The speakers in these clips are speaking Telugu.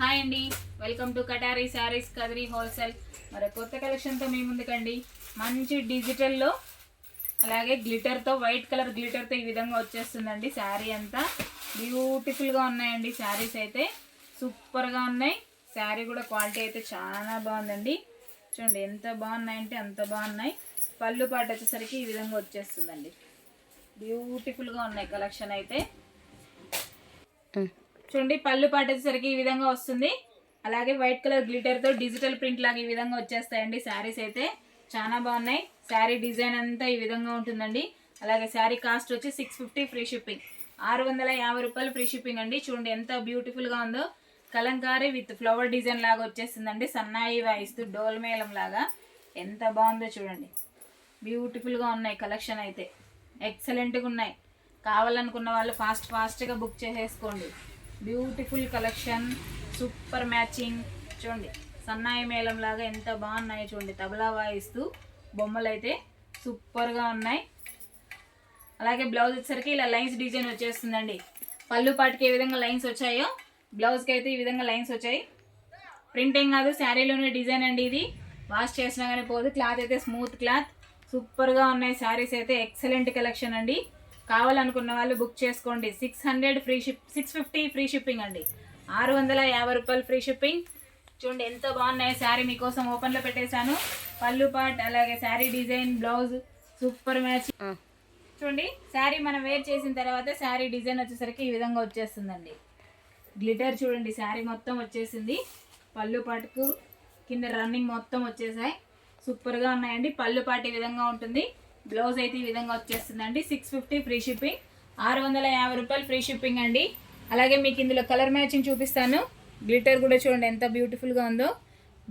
హాయ్ అండి, welcome to కటారీ saris Kadiri wholesale. మరి కొత్త కలెక్షన్తో మీ ముందుకండి. మంచి డిజిటల్లో అలాగే గ్లిటర్తో, వైట్ కలర్ గ్లిటర్తో ఈ విధంగా వచ్చేస్తుందండి. శారీ అంతా బ్యూటిఫుల్గా ఉన్నాయండి. శారీస్ అయితే సూపర్గా ఉన్నాయి. శారీ కూడా క్వాలిటీ అయితే చాలా బాగుందండి. చూడండి ఎంత బాగున్నాయంటే అంత బాగున్నాయి. పళ్ళు పాట వచ్చేసరికి ఈ విధంగా వచ్చేస్తుందండి. బ్యూటిఫుల్గా ఉన్నాయి కలెక్షన్ అయితే. చూడండి పళ్ళు పాట వచ్చేసరికి ఈ విధంగా వస్తుంది. అలాగే వైట్ కలర్ గ్లిటర్తో డిజిటల్ ప్రింట్ లాగా ఈ విధంగా వచ్చేస్తాయండి. శారీస్ అయితే చాలా బాగున్నాయి. శారీ డిజైన్ అంతా ఈ విధంగా ఉంటుందండి. అలాగే శారీ కాస్ట్ వచ్చి 650 ఫ్రీ షిప్పింగ్, 650 రూపాయలు ఫ్రీ షిప్పింగ్ అండి. చూడండి ఎంత బ్యూటిఫుల్గా ఉందో. కలంకారీ విత్ ఫ్లవర్ డిజైన్ లాగా వచ్చేస్తుందండి. సన్నాయి వాయిస్తూ డోల్ మేళం లాగా ఎంత బాగుందో చూడండి. బ్యూటిఫుల్గా ఉన్నాయి కలెక్షన్ అయితే. ఎక్సలెంట్గా ఉన్నాయి. కావాలనుకున్న వాళ్ళు ఫాస్ట్గా బుక్ చేసేసుకోండి. Beautiful collection, super matching. చూడండి సన్నాయి మేళం లాగా ఎంత బాగున్నాయి చూడండి. తబలా వాయిస్తూ బొమ్మలు అయితే సూపర్గా ఉన్నాయి. అలాగే బ్లౌజ్ వచ్చేసరికి ఇలా లైన్స్ డిజైన్ వచ్చేస్తుందండి. పళ్ళు పాటికి ఏ విధంగా లైన్స్ వచ్చాయో బ్లౌజ్కి అయితే ఈ విధంగా లైన్స్ వచ్చాయి. ప్రింటింగ్ కాదు, శారీలోనే డిజైన్ అండి. ఇది వాష్ చేసినా కానీ పోదు. క్లాత్ అయితే స్మూత్ క్లాత్. సూపర్గా ఉన్నాయి శారీస్ అయితే. ఎక్సలెంట్ కలెక్షన్ అండి. కావాలనుకున్న వాళ్ళు బుక్ చేసుకోండి. 650 ఫ్రీ షిప్పింగ్ అండి. 650 రూపాయలు ఫ్రీ షిప్పింగ్. చూడండి ఎంత బాగున్నాయి. శారీ మీకోసం ఓపెన్లో పెట్టేశాను. పళ్ళు పాట్ అలాగే sari design, blouse super match. చూడండి శారీ మనం వేర్ చేసిన తర్వాత శారీ డిజైన్ వచ్చేసరికి ఈ విధంగా వచ్చేస్తుందండి. గ్లిటర్ చూడండి శారీ మొత్తం వచ్చేసింది. పళ్ళు పాటుకు కింద రన్నింగ్ మొత్తం వచ్చేసాయి. సూపర్గా ఉన్నాయండి. పళ్ళు పాటు ఈ విధంగా ఉంటుంది. బ్లౌజ్ అయితే ఈ విధంగా వచ్చేస్తుందండి. 650 ఫ్రీ షిప్పింగ్, 650 రూపాయలు ఫ్రీ షిప్పింగ్ అండి. అలాగే మీకు ఇందులో కలర్ మ్యాచింగ్ చూపిస్తాను. గ్లిటర్ కూడా చూడండి ఎంత బ్యూటిఫుల్గా ఉందో.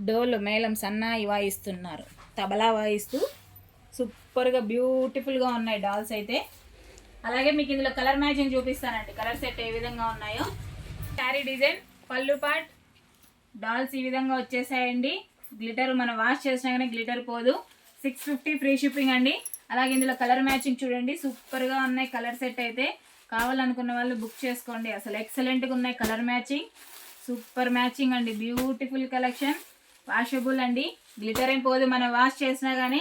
డోలు మేళం సన్నాయి వాయిస్తున్నారు, తబలా వాయిస్తూ సూపర్గా బ్యూటిఫుల్గా ఉన్నాయి డాల్స్ అయితే. అలాగే మీకు ఇందులో కలర్ మ్యాచింగ్ చూపిస్తానండి. కలర్ సెట్ ఏ విధంగా ఉన్నాయో. శారీ డిజైన్, పళ్ళు పాట్, డాల్స్ ఈ విధంగా వచ్చేసాయండి. గ్లిటర్ మనం వాష్ చేసినా కానీ గ్లిటర్ పోదు. 650 ఫ్రీ షిప్పింగ్ అండి. అలాగే ఇందులో కలర్ మ్యాచింగ్ చూడండి సూపర్గా ఉన్నాయి. కలర్ సెట్ అయితే కావాలనుకున్న వాళ్ళు బుక్ చేసుకోండి. అసలు ఎక్సలెంట్గా ఉన్నాయి కలర్ మ్యాచింగ్. సూపర్ మ్యాచింగ్ అండి. Beautiful collection. వాషబుల్ అండి. గ్లిటర్ ఏం పోదు, మనం వాష్ చేసినా కానీ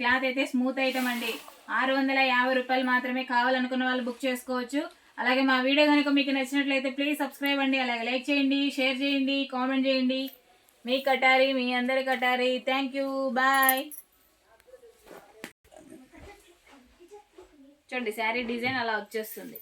క్లాత్ అయితే స్మూత్ ఐటమ్ అండి. 650 రూపాయలు మాత్రమే. కావాలనుకున్న వాళ్ళు బుక్ చేసుకోవచ్చు. అలాగే మా వీడియో కనుక మీకు నచ్చినట్లయితే ప్లీజ్ సబ్స్క్రైబ్ అండి. అలాగే లైక్ చేయండి, షేర్ చేయండి, కామెంట్ చేయండి. మీ కటారీ, మీ అందరి కటారీ. Thank you, bye. చూడండి శారీ డిజైన్ అలా వచ్చేస్తుంది.